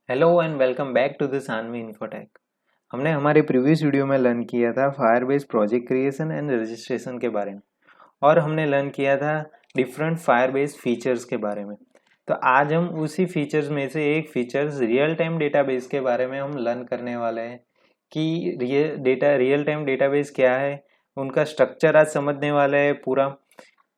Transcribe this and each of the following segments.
Hello and welcome back to the Saanvi Infotech. हमने हमारे previous video में लर्न किया था Firebase project creation and registration के बारे में और हमने लर्न किया था डिफरेंट फायरबेस फीचर्स के बारे में। तो आज हम उसी फीचर्स में से एक फीचर्स रियल टाइम डेटाबेस के बारे में हम लर्न करने वाले हैं कि रियल टाइम डेटाबेस क्या है, उनका स्ट्रक्चर आज समझने वाले हैं पूरा।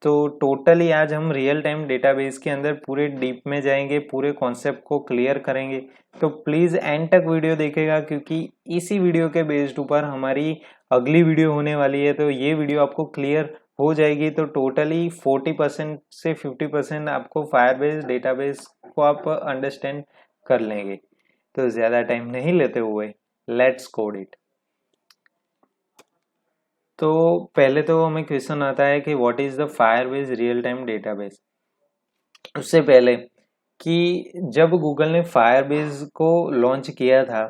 तो टोटली आज हम रियल टाइम डेटाबेस के अंदर पूरे डीप में जाएंगे, पूरे कॉन्सेप्ट को क्लियर करेंगे। तो प्लीज़ एंड तक वीडियो देखेगा क्योंकि इसी वीडियो के बेस्ड ऊपर हमारी अगली वीडियो होने वाली है। तो ये वीडियो आपको क्लियर हो जाएगी तो टोटली 40% से 50% आपको फायरबेस डेटाबेस को आप अंडरस्टैंड कर लेंगे। तो ज़्यादा टाइम नहीं लेते हुए लेट्स कोड इट। तो पहले तो हमें क्वेश्चन आता है कि what is the Firebase real time database. उससे पहले कि जब गूगल ने फायरबेस को लॉन्च किया था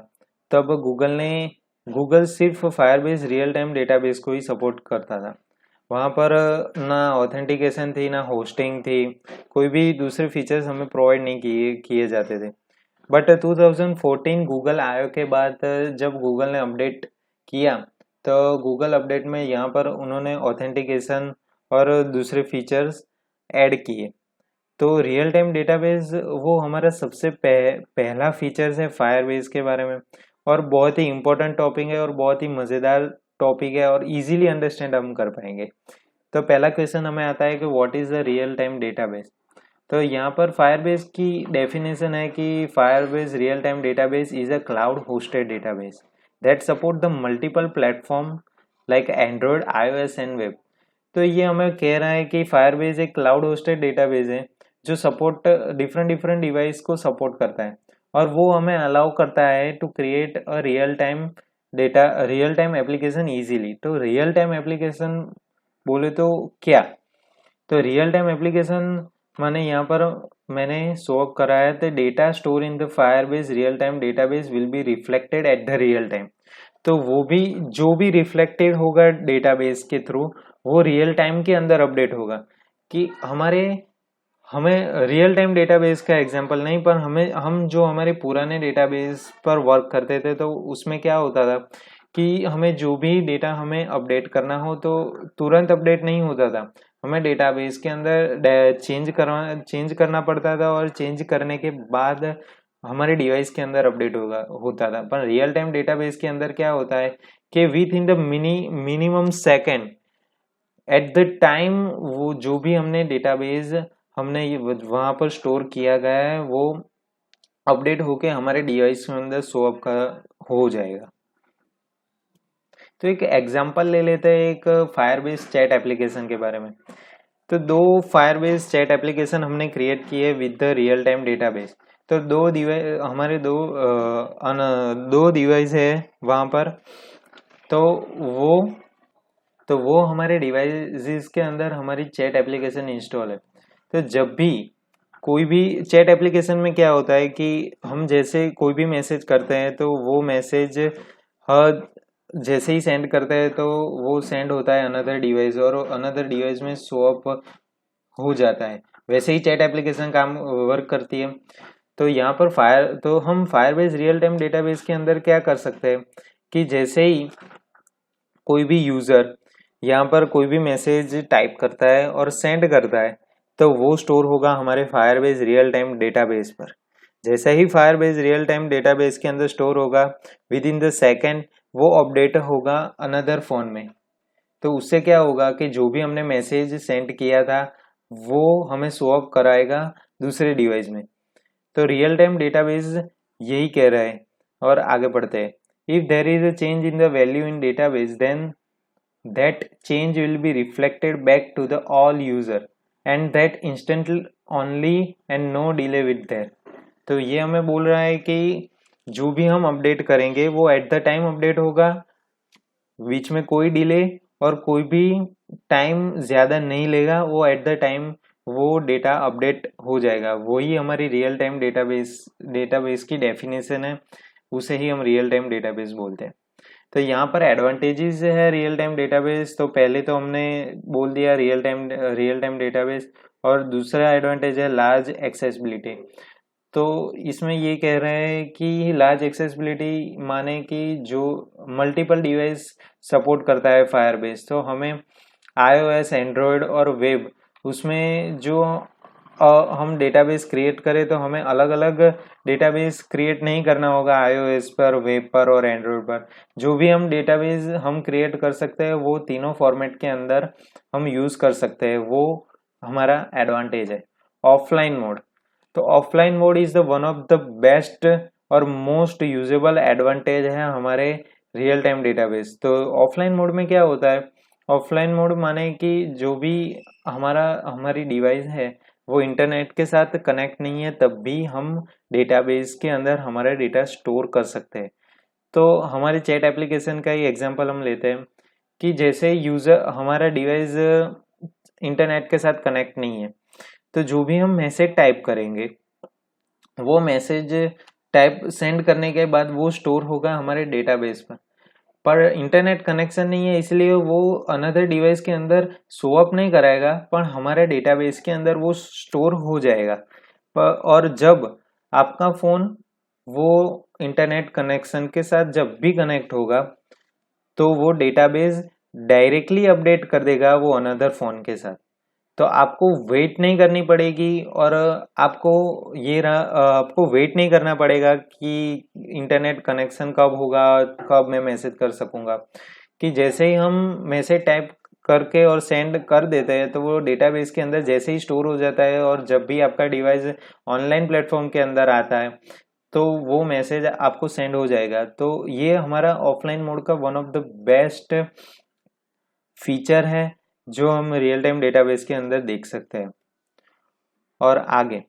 तब गूगल सिर्फ फायरबेस रियल टाइम डेटाबेस को ही सपोर्ट करता था। वहाँ पर ना ऑथेंटिकेशन थी, ना होस्टिंग थी, कोई भी दूसरे फीचर्स हमें प्रोवाइड नहीं किए जाते थे। बट 2014 गूगल आयो के बाद जब गूगल ने अपडेट किया तो गूगल अपडेट में यहाँ पर उन्होंने ऑथेंटिकेशन और दूसरे फीचर्स ऐड किए। तो रियल टाइम डेटाबेस वो हमारा सबसे पहला फीचर्स है फायरबेस के बारे में और बहुत ही इम्पोर्टेंट टॉपिक है और बहुत ही मज़ेदार टॉपिक है और इजीली अंडरस्टैंड हम कर पाएंगे। तो पहला क्वेश्चन हमें आता है कि what is the real time database. तो यहाँ पर फायरबेस की डेफिनेशन है कि Firebase real time database is a cloud hosted database that support the multiple platform like Android, iOS and web. तो ये हमें कह रहा है कि फायरबेस एक क्लाउड होस्टेड डेटाबेस है जो सपोर्ट डिफरेंट डिफरेंट डिवाइस को सपोर्ट करता है और वो हमें अलाउ करता है to create a real time application easily. तो रियल टाइम एप्लीकेशन बोले तो क्या? तो रियल टाइम एप्लीकेशन माने यहाँ पर मैंने शो अप करा है तो data store in the Firebase real time database will be reflected at the real time. तो वो भी जो भी रिफ्लेक्टेड होगा डेटाबेस के थ्रू वो रियल टाइम के अंदर अपडेट होगा। कि हमें रियल टाइम डेटाबेस का एग्जांपल नहीं पर हम जो हमारे पुराने डेटाबेस पर वर्क करते थे तो उसमें क्या होता था कि हमें जो भी डेटा हमें अपडेट करना हो तो तुरंत अपडेट नहीं होता था। हमें डेटाबेस के अंदर चेंज करना पड़ता था और चेंज करने के बाद हमारे डिवाइस के अंदर अपडेट होता था। पर रियल टाइम डेटाबेस के अंदर क्या होता है कि with in the minimum second at the time वो जो भी हमने डेटाबेस हमने ये वहाँ पर स्टोर किया गया है वो अपडेट होके हमारे डिवाइस के अंदर शो अप का हो जाएगा। तो एक एग्जांपल ले लेते हैं एक फायरबेस चैट एप्लीकेशन के बारे में। तो दो फायरबेस चैट एप्लीकेशन हमने क्रिएट किए with the real time database. तो दो डिवाइस है वहाँ पर। तो वो वो हमारे डिवाइसेस के अंदर हमारी चैट एप्लीकेशन इंस्टॉल है। तो जब भी कोई भी चैट एप्लीकेशन में क्या होता है कि हम जैसे कोई भी मैसेज करते हैं तो वो मैसेज जैसे ही सेंड करते हैं तो वो सेंड होता है अनदर डिवाइस और अनदर डिवाइस में शो अप हो जाता है। वैसे ही चैट एप्लीकेशन काम वर्क करती है। तो यहाँ पर हम फायरबेस रियल टाइम डेटाबेस के अंदर क्या कर सकते हैं कि जैसे ही कोई भी यूजर यहाँ पर कोई भी मैसेज टाइप करता है और सेंड करता है तो वो स्टोर होगा हमारे फायरबेस रियल टाइम डेटाबेस पर। जैसे ही फायरबेस रियल टाइम डेटाबेस के अंदर स्टोर होगा विद इन द सेकेंड वो अपडेट होगा अनदर फोन में। तो उससे क्या होगा कि जो भी हमने मैसेज सेंड किया था वो हमें शो अप कराएगा दूसरे डिवाइस में। तो रियल टाइम डेटाबेस यही कह रहा है। और आगे बढ़ते हैं। If there is a change in the value in database then that change will be reflected back to the all user and that instantly only and no delay with there। तो ये हमें बोल रहा है कि जो भी हम अपडेट करेंगे वो एट द टाइम अपडेट होगा, बीच में कोई डिले और कोई भी टाइम ज़्यादा नहीं लेगा, वो एट द टाइम वो डेटा अपडेट हो जाएगा। वही हमारी रियल टाइम डेटाबेस की डेफिनेशन है, उसे ही हम रियल टाइम डेटाबेस बोलते हैं। तो यहाँ पर एडवांटेजेस है रियल टाइम डेटाबेस। तो पहले तो हमने बोल दिया रियल टाइम डेटाबेस और दूसरा एडवांटेज है लार्ज एक्सेसिबिलिटी। तो इसमें ये कह रहे हैं कि लार्ज एक्सेसिबिलिटी माने कि जो मल्टीपल डिवाइस सपोर्ट करता है फायरबेस, तो हमें iOS, एंड्रॉयड और वेब उसमें जो हम डेटाबेस क्रिएट करें तो हमें अलग अलग डेटाबेस क्रिएट नहीं करना होगा iOS पर, वेब पर और एंड्रॉयड पर। जो भी हम डेटाबेस हम क्रिएट कर सकते हैं वो तीनों फॉर्मेट के अंदर हम यूज़ कर सकते हैं, वो हमारा एडवांटेज है। ऑफलाइन मोड, तो offline mode is the one of the best और मोस्ट यूजेबल एडवांटेज है हमारे रियल टाइम डेटाबेस। तो ऑफलाइन मोड में क्या होता है, ऑफलाइन मोड माने कि जो भी हमारी डिवाइस है वो इंटरनेट के साथ कनेक्ट नहीं है, तब भी हम डेटाबेस के अंदर हमारा डेटा स्टोर कर सकते हैं। तो हमारे चैट एप्लीकेशन का ही एग्जांपल हम लेते हैं कि जैसे यूज़र हमारा डिवाइस इंटरनेट के साथ कनेक्ट नहीं है, तो जो भी हम मैसेज टाइप करेंगे वो मैसेज टाइप सेंड करने के बाद वो स्टोर होगा हमारे डेटाबेस पर इंटरनेट कनेक्शन नहीं है इसलिए वो अनदर डिवाइस के अंदर शो अप नहीं कराएगा, पर हमारे डेटाबेस के अंदर वो स्टोर हो जाएगा। और जब आपका फ़ोन वो इंटरनेट कनेक्शन के साथ जब भी कनेक्ट होगा तो वो डेटाबेस डायरेक्टली अपडेट कर देगा वो अनदर फ़ोन के साथ। तो आपको वेट नहीं करनी पड़ेगी और आपको वेट नहीं करना पड़ेगा कि इंटरनेट कनेक्शन कब होगा, कब मैं मैसेज कर सकूंगा। कि जैसे ही हम मैसेज टाइप करके और सेंड कर देते हैं तो वो डेटाबेस के अंदर जैसे ही स्टोर हो जाता है, और जब भी आपका डिवाइस ऑनलाइन प्लेटफॉर्म के अंदर आता है तो वो मैसेज आपको सेंड हो जाएगा। तो ये हमारा ऑफलाइन मोड का one of the best feature है जो हम रियल टाइम डेटाबेस के अंदर देख सकते हैं। और आगे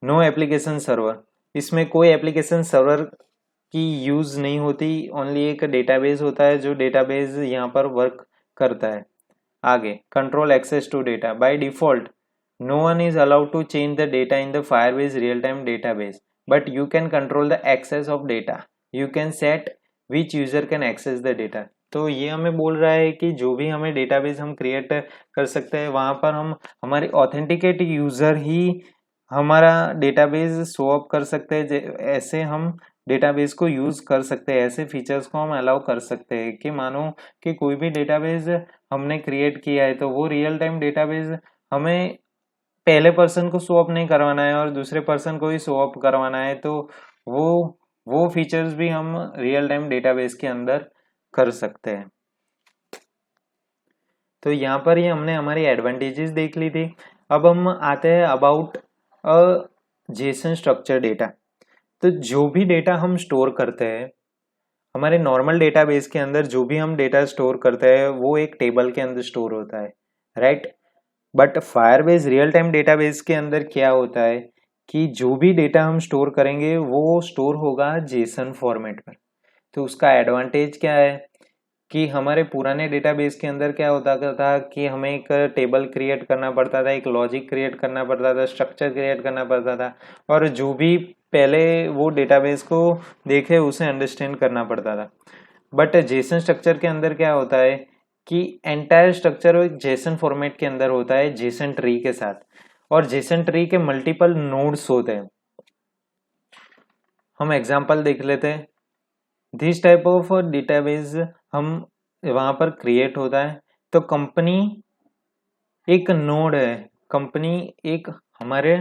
नो एप्लीकेशन सर्वर, इसमें कोई एप्लीकेशन सर्वर की यूज़ नहीं होती, ओनली एक डेटाबेस होता है जो डेटाबेस यहाँ पर वर्क करता है। आगे control access to data, by default no one is allowed to change the data in the Firebase real time database, but you can control the access of data, you can set which user can access the data. तो ये हमें बोल रहा है कि जो भी हमें डेटाबेस हम क्रिएट कर सकते हैं वहाँ पर हम हमारी ऑथेंटिकेट यूजर ही हमारा डेटाबेस शो अप कर सकते हैं। ऐसे हम डेटाबेस को यूज कर सकते हैं, ऐसे फीचर्स को हम अलाउ कर सकते हैं कि मानो कि कोई भी डेटाबेस हमने क्रिएट किया है तो वो रियल टाइम डेटाबेस हमें पहले पर्सन को शो अप नहीं करवाना है और दूसरे पर्सन को ही शो अप करवाना है, तो वो फीचर्स भी हम रियल टाइम डेटाबेस के अंदर कर सकते हैं। तो यहाँ पर ये हमने हमारी एडवांटेजेस देख ली थी। अब हम आते हैं about a Jason structure data. तो जो भी डेटा हम स्टोर करते हैं हमारे नॉर्मल डेटाबेस के अंदर, जो भी हम डेटा स्टोर करते हैं वो एक टेबल के अंदर स्टोर होता है, right. But Firebase real time database के अंदर क्या होता है कि जो भी डेटा हम स्टोर करेंगे वो स्टोर होगा जेसन फॉर्मेट पर। तो उसका एडवांटेज क्या है कि हमारे पुराने डेटाबेस के अंदर क्या होता था कि हमें एक टेबल क्रिएट करना पड़ता था, एक लॉजिक क्रिएट करना पड़ता था, स्ट्रक्चर क्रिएट करना पड़ता था, और जो भी पहले वो डेटाबेस को देखे उसे अंडरस्टैंड करना पड़ता था। बट जेसन स्ट्रक्चर के अंदर क्या होता है कि एंटायर स्ट्रक्चर एक जेसन फॉर्मेट के अंदर होता है जेसन ट्री के साथ, और जेसन ट्री के मल्टीपल नोड्स होते हैं। हम एग्जांपल देख लेते हैं। दिस टाइप ऑफ डेटाबेस हम वहां पर क्रिएट होता है। तो कंपनी एक नोड है, कंपनी एक हमारे,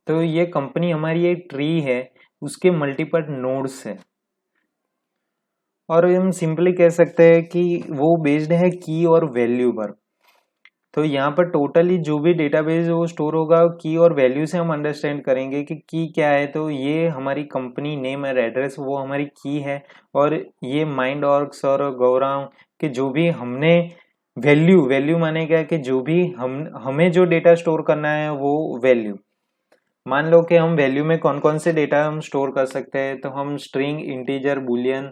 तो ये कंपनी हमारी एक ट्री है, उसके मल्टीपल नोड्स है, और हम सिंपली कह सकते हैं कि वो बेस्ड है की और वैल्यू पर। तो यहाँ पर टोटली जो भी डेटाबेस वो स्टोर होगा की और वैल्यू से हम अंडरस्टैंड करेंगे कि की क्या है। तो ये हमारी कंपनी नेम और एड्रेस वो हमारी की है, और ये माइंड ऑर्ग्स और गौरांग के जो भी हमने वैल्यू माने क्या कि जो भी हमें जो डेटा स्टोर करना है वो वैल्यू। मान लो कि हम वैल्यू में कौन कौन से डेटा हम स्टोर कर सकते हैं, तो हम स्ट्रिंग, इंटीजर, बुलियन,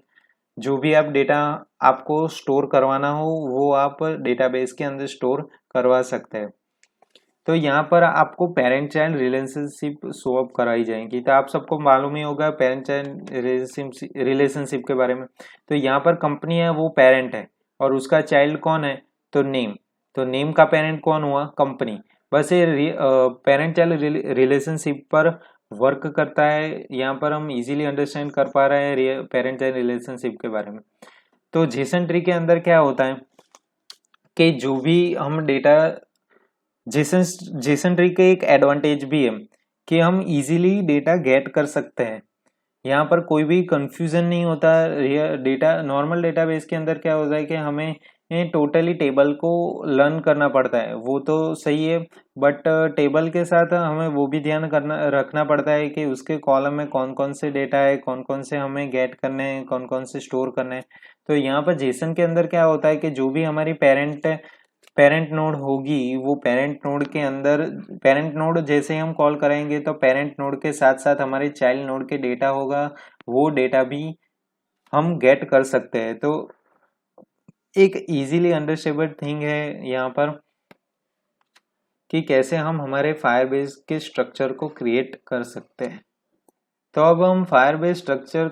जो भी आप डेटा आपको स्टोर करवाना हो वो आप डेटाबेस के अंदर स्टोर करवा सकते हैं। तो यहाँ पर आपको parent child relationship show up कराई जाएंगी। तो आप सबको मालूम ही होगा पेरेंट चाइल्ड रिलेशनशिप के बारे में। तो यहाँ पर कंपनी है वो पेरेंट है, और उसका चाइल्ड कौन है, तो नेम। तो नेम का पेरेंट कौन हुआ, कंपनी। बस ये पेरेंट चाइल्ड रिलेशनशिप पर वर्क करता है, यहाँ पर हम इजीली अंडरस्टैंड कर पा रहे हैं पेरेंट चाइल्ड रिलेशनशिप के बारे में। तो जेसन ट्री के अंदर क्या होता है कि जो भी हम डेटा, जेसन जेसन ट्री के एक एडवांटेज भी है कि हम इजीली डेटा गेट कर सकते हैं। यहाँ पर कोई भी कंफ्यूजन नहीं होता। डेटा नॉर्मल डेटाबेस के अंदर क्या होता है कि हमें टोटली टेबल को लर्न करना पड़ता है, वो तो सही है, बट टेबल के साथ हमें वो भी ध्यान करना रखना पड़ता है कि उसके कॉलम में कौन कौन से डेटा है, कौन कौन से हमें गेट करने हैं, कौन कौन से स्टोर करने हैं। तो यहाँ पर जेसन के अंदर क्या होता है कि जो भी हमारी पेरेंट नोड होगी, वो पेरेंट नोड के अंदर, पेरेंट नोड जैसे हम कॉल करेंगे तो पेरेंट नोड के साथ साथ हमारे चाइल्ड नोड के डेटा होगा, वो डेटा भी हम गेट कर सकते हैं। तो एक इजीली अंडरस्टैंडेबल थिंग है यहाँ पर कि कैसे हम हमारे फायरबेस के स्ट्रक्चर को क्रिएट कर सकते हैं। तो अब हम फायरबेस स्ट्रक्चर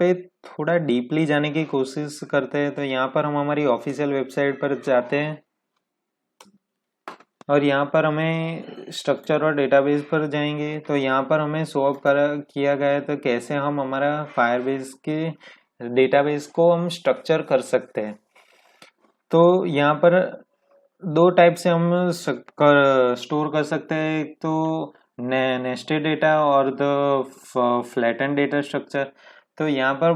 पे थोड़ा डीपली जाने की कोशिश करते हैं। तो यहाँ पर हम हमारी ऑफिशियल वेबसाइट पर जाते हैं और यहाँ पर हमें स्ट्रक्चर और डेटाबेस पर जाएंगे। तो यहाँ पर हमें शो अप किया गया है तो कैसे हम हमारा फायरबेस के डेटाबेस को हम स्ट्रक्चर कर सकते हैं। तो यहाँ पर दो टाइप से हम स्टोर कर सकते हैं, एक तो नेस्टेड डेटा और द फ्लैटन डेटा स्ट्रक्चर। तो यहाँ पर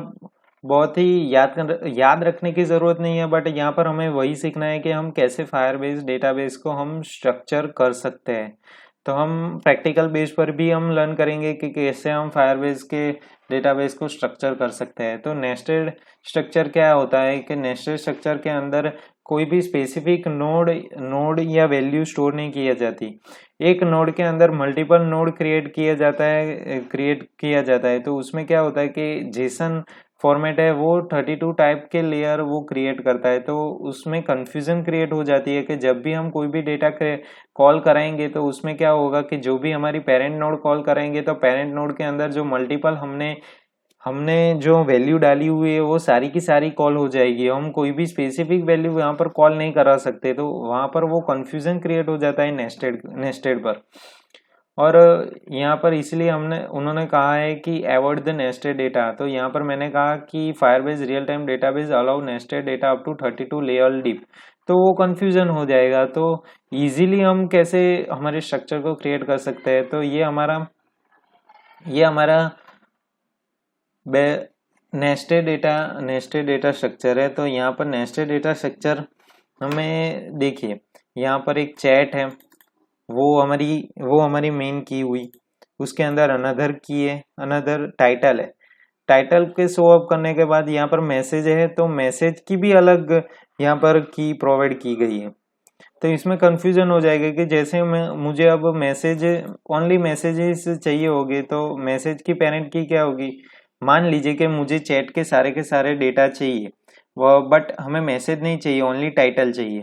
बहुत ही याद रखने की ज़रूरत नहीं है, बट यहाँ पर हमें वही सीखना है कि हम कैसे फायरबेस डेटाबेस को हम स्ट्रक्चर कर सकते हैं। तो हम प्रैक्टिकल बेस पर भी हम लर्न करेंगे कि कैसे हम फायरबेस के डेटाबेस को स्ट्रक्चर कर सकते हैं। तो नेस्टेड स्ट्रक्चर क्या होता है कि नेस्टेड स्ट्रक्चर के अंदर कोई भी स्पेसिफिक नोड या वैल्यू स्टोर नहीं किया जाती। एक नोड के अंदर मल्टीपल नोड क्रिएट किया जाता है। तो उसमें क्या होता है कि जेसन फॉर्मेट है वो 32 टाइप के लेयर वो क्रिएट करता है। तो उसमें कंफ्यूजन क्रिएट हो जाती है कि जब भी हम कोई भी डेटा कॉल कराएंगे तो उसमें क्या होगा कि जो भी हमारी पेरेंट नोड कॉल कराएंगे तो पेरेंट नोड के अंदर जो मल्टीपल हमने हमने जो वैल्यू डाली हुई है वो सारी की सारी कॉल हो जाएगी। हम कोई भी स्पेसिफिक वैल्यू यहाँ पर कॉल नहीं करा सकते, तो वहाँ पर वो कंफ्यूजन क्रिएट हो जाता है नेस्टेड पर। और यहाँ पर इसलिए हमने उन्होंने कहा है कि अवॉइड द नेस्टेड डेटा। तो यहाँ पर मैंने कहा कि Firebase real time database allow nested data up to 32 layer deep. तो वो कंफ्यूजन हो जाएगा। तो इजीली हम कैसे हमारे स्ट्रक्चर को क्रिएट कर सकते हैं, तो ये हमारा नेस्टेड डेटा स्ट्रक्चर है। तो यहाँ पर नेस्टेड डेटा स्ट्रक्चर हमें देखिए, यहाँ पर एक चैट है, वो हमारी मेन की हुई, उसके अंदर अनदर की है, अनदर टाइटल है। टाइटल के शो अप करने के बाद यहाँ पर मैसेज है, तो मैसेज की भी अलग यहाँ पर की प्रोवाइड की गई है। तो इसमें कंफ्यूजन हो जाएगा कि जैसे मुझे अब मैसेज ओनली मैसेजेस चाहिए होगे, तो मैसेज की पेरेंट की क्या होगी। मान लीजिए कि मुझे चैट के सारे डेटा चाहिए, वो बट हमें मैसेज नहीं चाहिए, ओनली टाइटल चाहिए।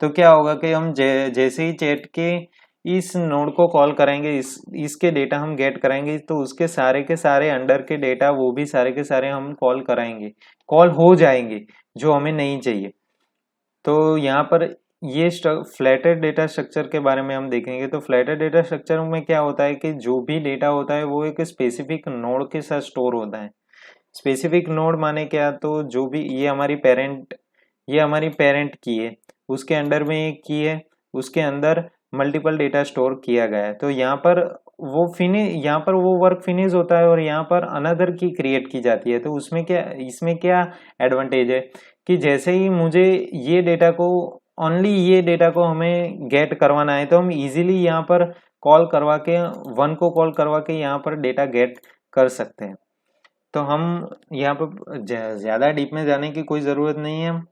तो क्या होगा कि हम जैसे ही चैट के इस नोड को कॉल करेंगे, इसके डेटा हम गेट कराएंगे, तो उसके सारे के सारे अंडर के डेटा वो भी सारे के सारे हम कॉल कराएंगे, कॉल हो जाएंगे जो हमें नहीं चाहिए। तो यहाँ पर ये फ्लैटेड डेटा स्ट्रक्चर के बारे में हम देखेंगे। तो फ्लैटेड डेटा स्ट्रक्चर में क्या होता है कि जो भी डेटा होता है वो एक स्पेसिफिक नोड के साथ स्टोर होता है। स्पेसिफिक नोड माने क्या, तो जो भी ये हमारी पेरेंट की है, उसके अंडर में एक की है, उसके अंदर मल्टीपल डेटा स्टोर किया गया है। तो यहाँ पर वो वर्क फिनिश होता है और यहाँ पर अनदर की क्रिएट की जाती है। तो इसमें क्या एडवांटेज है कि जैसे ही मुझे ये डेटा को हमें गेट करवाना है, तो हम इजीली यहाँ पर कॉल करवा के वन को कॉल करवा के यहाँ पर डेटा गेट कर सकते हैं। तो हम यहाँ पर ज्यादा डीप में जाने की कोई जरूरत नहीं है,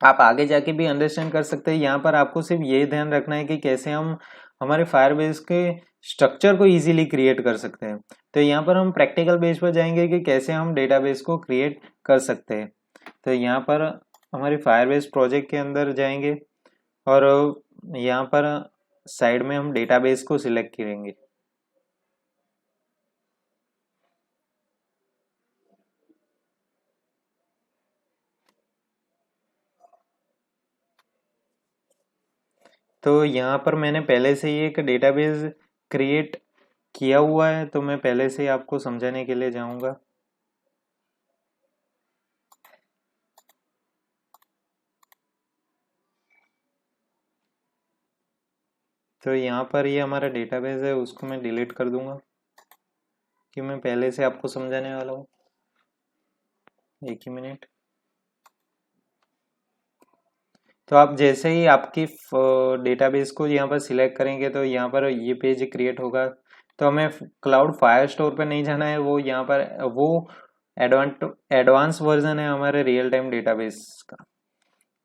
आप आगे जाके भी अंडरस्टैंड कर सकते हैं। यहाँ पर आपको सिर्फ ये ध्यान रखना है कि कैसे हम हमारे फायरबेस के स्ट्रक्चर को इजीली क्रिएट कर सकते हैं। तो यहाँ पर हम प्रैक्टिकल बेस पर जाएंगे कि कैसे हम डेटाबेस को क्रिएट कर सकते हैं। तो यहाँ पर हमारे फायरबेस प्रोजेक्ट के अंदर जाएंगे और यहाँ पर साइड में हम डेटाबेस को सिलेक्ट करेंगे। तो यहाँ पर मैंने पहले से ही एक डेटाबेस क्रिएट किया हुआ है, तो मैं पहले से ही आपको समझाने के लिए जाऊंगा। तो यहाँ पर ये हमारा डेटाबेस है, उसको मैं डिलीट कर दूंगा कि मैं पहले से आपको समझाने वाला हूँ। एक ही मिनट। तो आप जैसे ही आपकी डेटाबेस को यहाँ पर सिलेक्ट करेंगे तो यहाँ पर ये पेज क्रिएट होगा। तो हमें क्लाउड फायर स्टोर पे नहीं जाना है, वो यहाँ पर वो एडवांस वर्जन है हमारे रियल टाइम डेटाबेस का।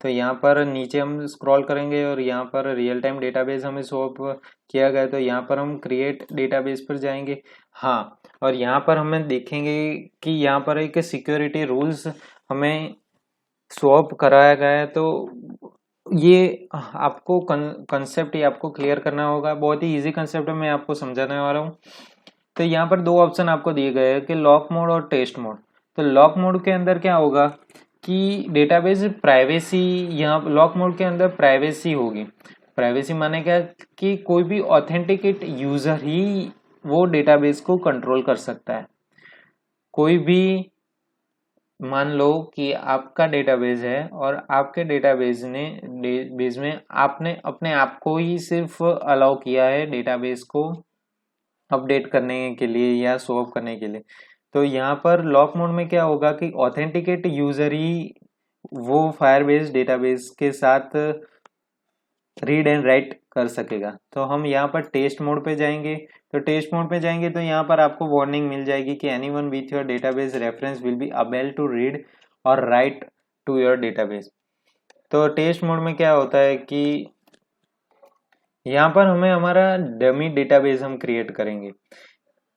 तो यहाँ पर नीचे हम स्क्रॉल करेंगे और यहाँ पर रियल टाइम डेटाबेस हमें शो अप किया गया है, तो यहाँ पर हम क्रिएट डेटाबेस पर जाएंगे। हाँ, और यहाँ पर हमें देखेंगे कि यहाँ पर एक सिक्योरिटी रूल्स हमें शो अप कराया गया है। तो ये आपको कंसेप्ट ये आपको क्लियर करना होगा। बहुत ही इजी कंसेप्ट है, मैं आपको समझाने वाला हूँ। तो यहाँ पर दो ऑप्शन आपको दिए गए हैं कि लॉक मोड और टेस्ट मोड। तो लॉक मोड के अंदर क्या होगा कि डेटाबेस प्राइवेसी, यहाँ लॉक मोड के अंदर प्राइवेसी होगी। प्राइवेसी माने क्या कि कोई भी ऑथेंटिकेट यूजर ही वो डेटाबेस को कंट्रोल कर सकता है। कोई भी, मान लो कि आपका डेटाबेस है और आपके डेटाबेस ने बेस में आपने अपने आप को ही सिर्फ अलाउ किया है डेटाबेस को अपडेट करने के लिए या शो अप करने के लिए। तो यहाँ पर लॉक मोड में क्या होगा कि ऑथेंटिकेट यूजर ही वो फायरबेस डेटाबेस के साथ रीड एंड राइट कर सकेगा। तो हम यहाँ पर टेस्ट मोड पे जाएंगे। तो टेस्ट मोड पे जाएंगे तो यहाँ पर आपको वार्निंग मिल जाएगी कि anyone with your database reference will be able to read और राइट टू योर डेटाबेस। तो टेस्ट मोड में क्या होता है कि यहाँ पर हमें हमारा डमी डेटाबेस हम क्रिएट करेंगे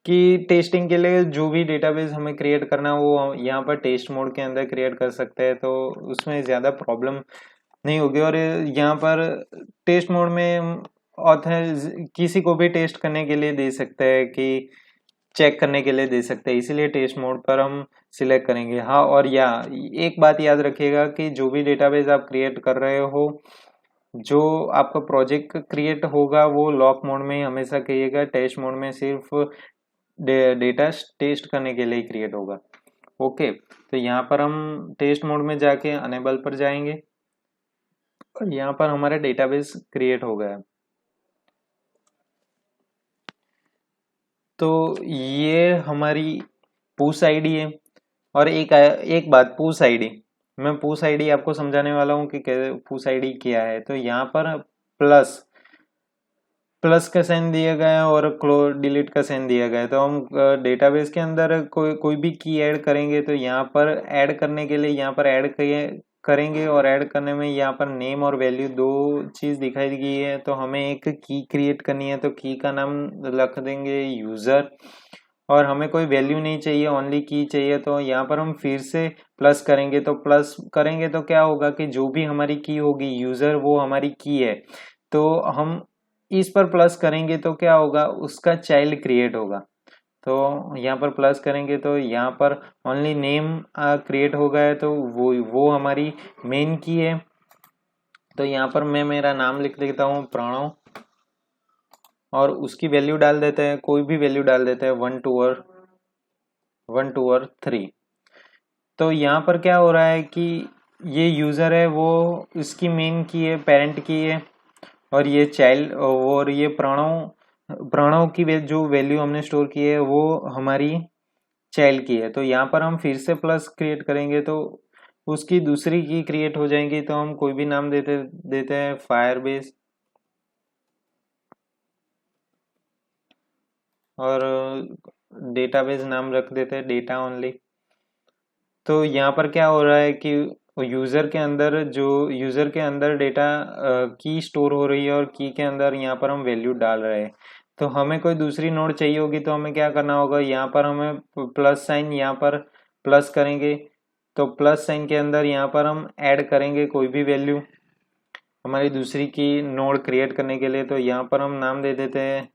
कि टेस्टिंग के लिए जो भी डेटाबेस हमें क्रिएट करना है वो यहाँ पर टेस्ट मोड के अंदर क्रिएट कर सकते हैं। तो उसमें ज़्यादा प्रॉब्लम नहीं होगी। और यहाँ पर टेस्ट मोड में ऑथर किसी को भी टेस्ट करने के लिए दे सकते हैं कि चेक करने के लिए दे सकते हैं, इसीलिए टेस्ट मोड पर हम सिलेक्ट करेंगे। हाँ, और या एक बात याद रखिएगा कि जो भी डेटाबेस आप क्रिएट कर रहे हो, जो आपका प्रोजेक्ट क्रिएट होगा वो लॉक मोड में ही हमेशा करिएगा। टेस्ट मोड में सिर्फ डेटा टेस्ट करने के लिए क्रिएट होगा। ओके, तो यहाँ पर हम टेस्ट मोड में जाके अनेबल पर जाएंगे और यहाँ पर हमारा डेटाबेस क्रिएट हो गया। तो ये हमारी पुश आईडी है। और एक बात, पुश आईडी, मैं पुश आईडी आपको समझाने वाला हूँ कि पुश आईडी क्या है। तो यहाँ पर प्लस प्लस का साइन दिया गया है और डिलीट का साइन दिया गया है। तो हम डेटाबेस के अंदर कोई भी की ऐड करेंगे तो यहाँ पर ऐड करने के लिए यहाँ पर ऐड करेंगे और ऐड करने में यहाँ पर नेम और वैल्यू दो चीज दिखाई गई है। तो हमें एक की क्रिएट करनी है, तो की का नाम रख देंगे यूजर और हमें कोई वैल्यू नहीं चाहिए, ओनली की चाहिए। तो यहाँ पर हम फिर से प्लस करेंगे। तो प्लस करेंगे तो क्या होगा कि जो भी हमारी की होगी यूजर वो हमारी की है। तो हम इस पर प्लस करेंगे तो क्या होगा, उसका चाइल्ड क्रिएट होगा। तो यहाँ पर प्लस करेंगे तो यहाँ पर ओनली नेम क्रिएट हो गया है, तो वो हमारी मेन की है। तो यहाँ पर मैं मेरा नाम लिख देता हूँ प्रणव और उसकी वैल्यू डाल देते हैं, कोई भी वैल्यू डाल देते हैं 1 2 और 3। तो यहाँ पर क्या हो रहा है कि ये यूजर है वो इसकी मेन की है, पेरेंट की है, और ये चाइल्ड और ये प्रणव प्रणव की जो वैल्यू हमने स्टोर की है वो हमारी चाइल्ड की है। तो यहाँ पर हम फिर से प्लस क्रिएट करेंगे तो उसकी दूसरी की क्रिएट हो जाएंगी। तो हम कोई भी नाम देते हैं फायरबेस और डेटाबेस नाम रख देते हैं डेटा ओनली। तो यहाँ पर क्या हो रहा है कि यूजर के अंदर डेटा की स्टोर हो रही है और की के अंदर यहाँ पर हम वैल्यू डाल रहे हैं। तो हमें कोई दूसरी नोड चाहिए होगी तो हमें क्या करना होगा, यहाँ पर हमें प्लस साइन, यहाँ पर प्लस करेंगे तो प्लस साइन के अंदर यहाँ पर हम ऐड करेंगे कोई भी वैल्यू हमारी दूसरी की नोड क्रिएट करने के लिए। तो यहाँ पर हम नाम दे देते हैं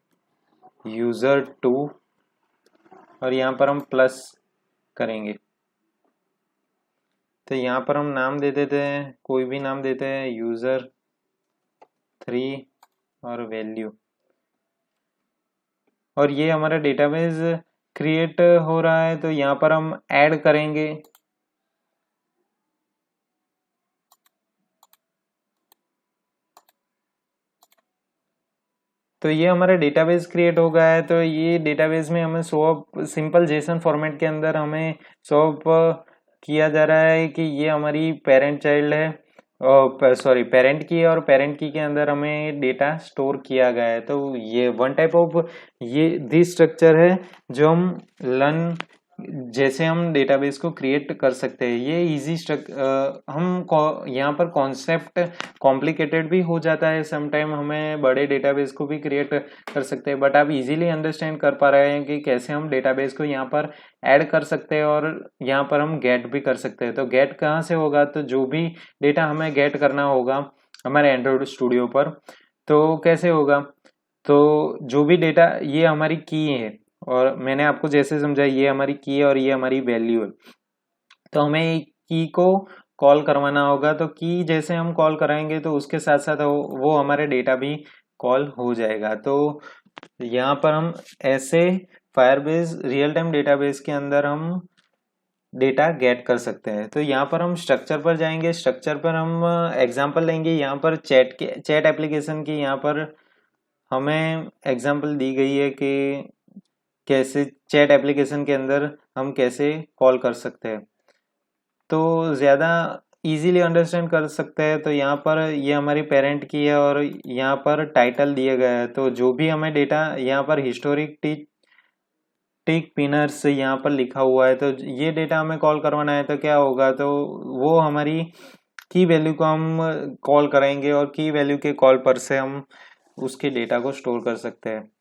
user2 और यहाँ पर हम प्लस करेंगे। तो यहाँ पर हम नाम दे देते हैं, कोई भी नाम देते हैं user3 और वैल्यू। और ये हमारा डेटाबेस क्रिएट हो रहा है। तो यहाँ पर हम ऐड करेंगे। तो ये हमारा डेटाबेस क्रिएट हो गया है। तो ये डेटाबेस में हमें show up simple JSON format के अंदर हमें शो अप किया जा रहा है कि ये हमारी पेरेंट चाइल्ड है, सॉरी पेरेंट की है, और पेरेंट की के अंदर हमें डेटा स्टोर किया गया है। तो ये वन टाइप ऑफ ये दिस स्ट्रक्चर है जो हम लर्न जैसे हम डेटाबेस को क्रिएट कर सकते हैं। ये इजी हम यहाँ पर कॉन्सेप्ट कॉम्प्लिकेटेड भी हो जाता है, समटाइम हमें बड़े डेटाबेस को भी क्रिएट कर सकते हैं, बट आप इजीली अंडरस्टैंड कर पा रहे हैं कि कैसे हम डेटाबेस को यहाँ पर ऐड कर सकते हैं और यहाँ पर हम गेट भी कर सकते हैं। तो गेट कहाँ से होगा? तो जो भी डेटा हमें गेट करना होगा हमारे एंड्रॉइड स्टूडियो पर, तो कैसे होगा? तो जो भी डेटा, ये हमारी की है और मैंने आपको जैसे समझा ये हमारी की है और ये हमारी वैल्यू है। तो हमें की को कॉल करवाना होगा। तो की जैसे हम कॉल कराएंगे तो उसके साथ साथ वो हमारे डेटा भी कॉल हो जाएगा। तो यहाँ पर हम ऐसे फायरबेस रियल टाइम डेटाबेस के अंदर हम डेटा गेट कर सकते हैं। तो यहाँ पर हम स्ट्रक्चर पर जाएंगे। स्ट्रक्चर पर हम एग्जांपल लेंगे। यहाँ पर चैट एप्लीकेशन की यहाँ पर हमें एग्जांपल दी गई है कि कैसे चैट एप्लीकेशन के अंदर हम कैसे कॉल कर सकते हैं। तो ज़्यादा इजीली अंडरस्टैंड कर सकते हैं। तो यहाँ पर ये हमारी पेरेंट की है और यहाँ पर टाइटल दिया गया है। तो जो भी हमें डेटा यहाँ पर हिस्टोरिक टिक पिनर्स यहाँ पर लिखा हुआ है, तो ये डेटा हमें कॉल करवाना है। तो क्या होगा? तो वो हमारी की वैल्यू को हम कॉल करेंगे और की वैल्यू के कॉल पर से हम उसके डेटा को स्टोर कर सकते हैं।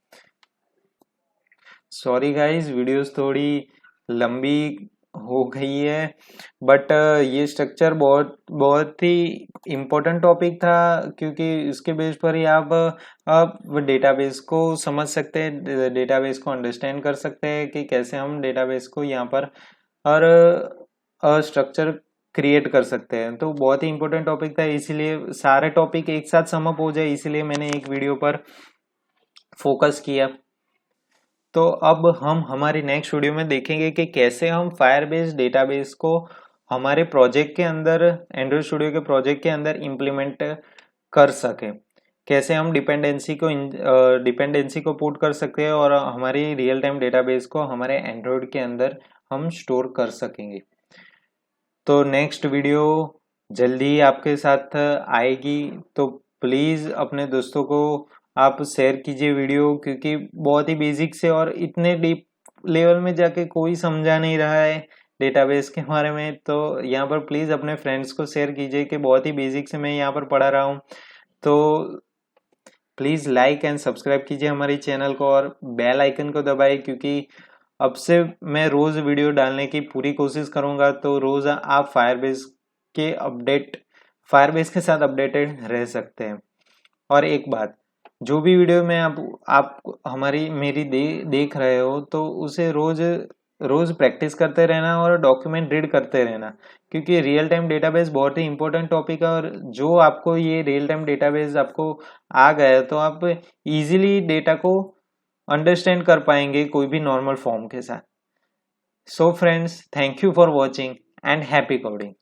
सॉरी गाइस, वीडियोस थोड़ी लंबी हो गई है, बट ये स्ट्रक्चर बहुत बहुत ही इम्पोर्टेंट टॉपिक था, क्योंकि इसके बेस पर ही आप डेटाबेस को समझ सकते हैं, डेटाबेस को अंडरस्टैंड कर सकते हैं कि कैसे हम डेटाबेस को यहाँ पर और स्ट्रक्चर क्रिएट कर सकते हैं। तो बहुत ही इम्पोर्टेंट टॉपिक था, इसीलिए सारे टॉपिक एक साथ समअप हो जाए इसीलिए मैंने एक वीडियो पर फोकस किया। तो अब हम हमारी नेक्स्ट वीडियो में देखेंगे कि कैसे हम फायरबेस डेटाबेस को हमारे प्रोजेक्ट के अंदर, एंड्रॉइड स्टूडियो के प्रोजेक्ट के अंदर इम्प्लीमेंट कर सके, कैसे हम डिपेंडेंसी को पुट कर सकते हैं और हमारी रियल टाइम डेटाबेस को हमारे एंड्रॉइड के अंदर हम स्टोर कर सकेंगे। तो नेक्स्ट वीडियो जल्दी आपके साथ आएगी। तो प्लीज़ अपने दोस्तों को आप शेयर कीजिए वीडियो, क्योंकि बहुत ही बेसिक से और इतने डीप लेवल में जाके कोई समझा नहीं रहा है डेटाबेस के बारे में। तो यहाँ पर प्लीज़ अपने फ्रेंड्स को शेयर कीजिए कि बहुत ही बेसिक से मैं यहाँ पर पढ़ा रहा हूँ। तो प्लीज़ लाइक एंड सब्सक्राइब कीजिए हमारे चैनल को और बेल आइकन को दबाइए, क्योंकि अब से मैं रोज़ वीडियो डालने की पूरी कोशिश करूँगा। तो रोज़ आप फायरबेस के साथ अपडेटेड रह सकते हैं। और एक बात, जो भी वीडियो में आप हमारी मेरी देख रहे हो, तो उसे रोज रोज प्रैक्टिस करते रहना और डॉक्यूमेंट रीड करते रहना, क्योंकि रियल टाइम डेटाबेस बहुत ही इंपॉर्टेंट टॉपिक है। और जो आपको ये रियल टाइम डेटाबेस आपको आ गया तो आप इजीली डेटा को अंडरस्टैंड कर पाएंगे कोई भी नॉर्मल फॉर्म के साथ। So friends, thank you for watching and happy coding.